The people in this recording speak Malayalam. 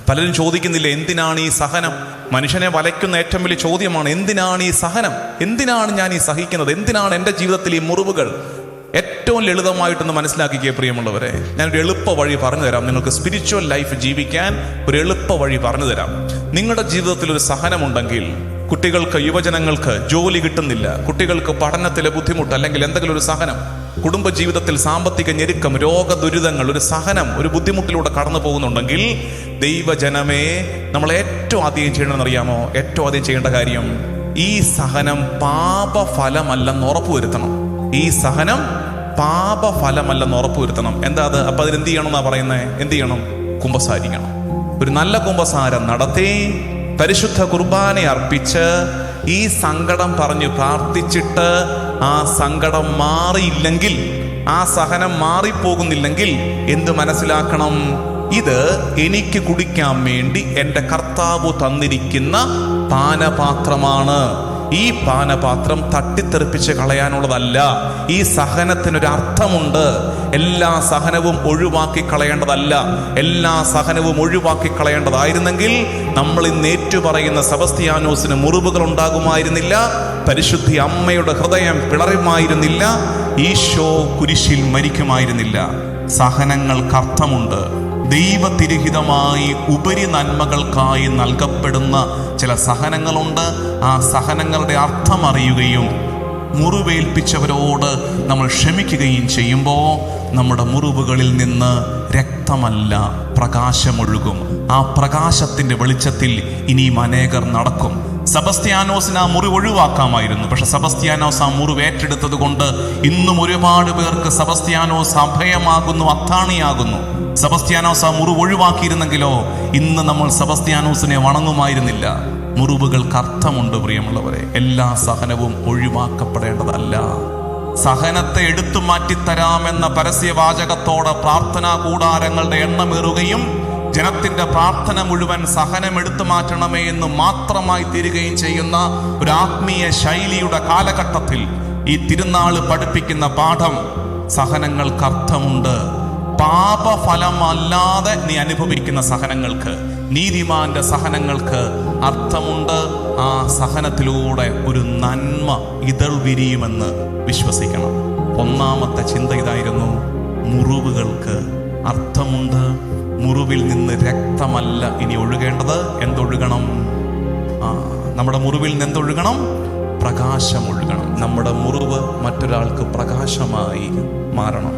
പലരും ചോദിക്കുന്നില്ല, എന്തിനാണ് ഈ സഹനം? മനുഷ്യനെ വലയ്ക്കുന്ന ഏറ്റവും വലിയ ചോദ്യമാണ്, എന്തിനാണ് ഈ സഹനം? എന്തിനാണ് ഞാൻ ഈ സഹിക്കുന്നത്? എന്തിനാണ് എൻ്റെ ജീവിതത്തിൽ ഈ മുറിവുകൾ? ഏറ്റവും ലളിതമായിട്ടൊന്ന് മനസ്സിലാക്കിക്കേ പ്രിയമുള്ളവരെ, ഞാനൊരു എളുപ്പ വഴി പറഞ്ഞു തരാം. നിങ്ങൾക്ക് സ്പിരിച്വൽ ലൈഫ് ജീവിക്കാൻ ഒരു എളുപ്പ വഴി പറഞ്ഞു തരാം. നിങ്ങളുടെ ജീവിതത്തിൽ ഒരു സഹനമുണ്ടെങ്കിൽ, കുട്ടികൾക്ക്, യുവജനങ്ങൾക്ക് ജോലി കിട്ടുന്നില്ല, കുട്ടികൾക്ക് പഠനത്തിലെ ബുദ്ധിമുട്ട്, അല്ലെങ്കിൽ എന്തെങ്കിലും ഒരു സഹനം, കുടുംബജീവിതത്തിൽ സാമ്പത്തിക ഞെരുക്കം, രോഗദുരിതങ്ങൾ, ഒരു സഹനം, ഒരു ബുദ്ധിമുട്ടിലൂടെ കടന്നു പോകുന്നുണ്ടെങ്കിൽ, ദൈവജനമേ, നമ്മൾ ഏറ്റവും ആദ്യം ചെയ്യണമെന്നറിയാമോ? ഏറ്റവും ആദ്യം ചെയ്യേണ്ട കാര്യം, ഈ സഹനം പാപഫലമല്ലെന്ന് ഉറപ്പുവരുത്തണം. ഈ സഹനം പാപഫലമല്ലെന്ന് ഉറപ്പുവരുത്തണം. എന്താ അത്? അപ്പൊ അതിനെന്ത് ചെയ്യണം എന്നാ പറയുന്നത്? എന്ത് ചെയ്യണം? കുമ്പസാരിക്കണം. ഒരു നല്ല കുമ്പസാരം നടത്തി പരിശുദ്ധ കുർബാന അർപ്പിച്ച് ഈ സങ്കടം പറഞ്ഞു പ്രാർത്ഥിച്ചിട്ട് ആ സങ്കടം മാറിയില്ലെങ്കിൽ, ആ സഹനം മാറിപ്പോകുന്നില്ലെങ്കിൽ എന്ത് മനസ്സിലാക്കണം? ഇത് എനിക്ക് കുടിക്കാൻ വേണ്ടി എൻ്റെ കർത്താവ് തന്നിരിക്കുന്ന പാനപാത്രമാണ്. ഈ പാനപാത്രം തട്ടിത്തെറിപ്പിച്ച് കളയാനുള്ളതല്ല. ഈ സഹനത്തിനൊരർത്ഥമുണ്ട്. എല്ലാ സഹനവും ഒഴിവാക്കി കളയേണ്ടതല്ല. എല്ലാ സഹനവും ഒഴിവാക്കി കളയേണ്ടതായിരുന്നെങ്കിൽ നമ്മൾ ഇന്ന് ഏറ്റുപറയുന്ന സെബസ്ത്യാനോസിന് മുറിവുകൾ ഉണ്ടാകുമായിരുന്നില്ല, പരിശുദ്ധി അമ്മയുടെ ഹൃദയം പിളരുമായിരുന്നില്ല, ഈശോ കുരിശിൽ മരിക്കുമായിരുന്നില്ല. സഹനങ്ങൾക്കർത്ഥമുണ്ട്. ദൈവതിരഹിതമായി ഉപരി നന്മകൾക്കായി നൽകപ്പെടുന്ന ചില സഹനങ്ങളുണ്ട്. ആ സഹനങ്ങളുടെ അർത്ഥം അറിയുകയും മുറിവേൽപ്പിച്ചവരോട് നമ്മൾ ക്ഷമിക്കുകയും ചെയ്യുമ്പോൾ നമ്മുടെ മുറിവുകളിൽ നിന്ന് രക്തമല്ല, പ്രകാശമൊഴുകും. ആ പ്രകാശത്തിന്റെ വെളിച്ചത്തിൽ ഇനിയും അനേകർ നടക്കും. സെബസ്ത്യാനോസിന് ആ മുറിവ് ഒഴിവാക്കാമായിരുന്നു. പക്ഷെ സെബസ്ത്യാനോസ് ആ മുറിവ് ഏറ്റെടുത്തത് കൊണ്ട് ഇന്നും ഒരുപാട് പേർക്ക് സെബസ്ത്യാനോസ് അഭയമാകുന്നു, അത്താണിയാകുന്നു. സെബസ്ത്യാനോസ് ആ മുറിവ് ഒഴിവാക്കിയിരുന്നെങ്കിലോ ഇന്ന് നമ്മൾ സെബസ്ത്യാനോസിനെ വണങ്ങുമായിരുന്നില്ല. മുറിവുകൾക്ക് അർത്ഥമുണ്ട് പ്രിയമുള്ളവരെ. എല്ലാ സഹനവും ഒഴിവാക്കപ്പെടേണ്ടതല്ല. സഹനത്തെ എടുത്തു മാറ്റിത്തരാമെന്ന പരസ്യവാചകത്തോടെ പ്രാർത്ഥനാ കൂടാരങ്ങളുടെ എണ്ണമേറുകയും ജനത്തിന്റെ പ്രാർത്ഥന മുഴുവൻ സഹനം എടുത്തു മാറ്റണമേ എന്ന് മാത്രമായി തീരുകയും ചെയ്യുന്ന ഒരു ആത്മീയ ശൈലിയുടെ കാലഘട്ടത്തിൽ ഈ തിരുനാള് പഠിപ്പിക്കുന്ന പാഠം, സഹനങ്ങൾക്ക് അർത്ഥമുണ്ട്. പാപഫലമല്ലാതെ നീ അനുഭവിക്കുന്ന സഹനങ്ങൾക്ക്, നീതിമാന്റെ സഹനങ്ങൾക്ക് അർത്ഥമുണ്ട്. ആ സഹനത്തിലൂടെ ഒരു നന്മ ഇതൾ വിരിയുമെന്ന് വിശ്വസിക്കണം. ഒന്നാമത്തെ ചിന്ത ഇതായിരുന്നു, മുറിവുകൾക്ക് അർത്ഥമുണ്ട്. മുറിവിൽ നിന്ന് രക്തമല്ല ഇനി ഒഴുകേണ്ടത്. എന്തൊഴുകണം? നമ്മുടെ മുറിവിൽ നിന്ന് എന്തൊഴുകണം? പ്രകാശം ഒഴുകണം. നമ്മുടെ മുറിവ് മറ്റൊരാൾക്ക് പ്രകാശമായി മാറണം.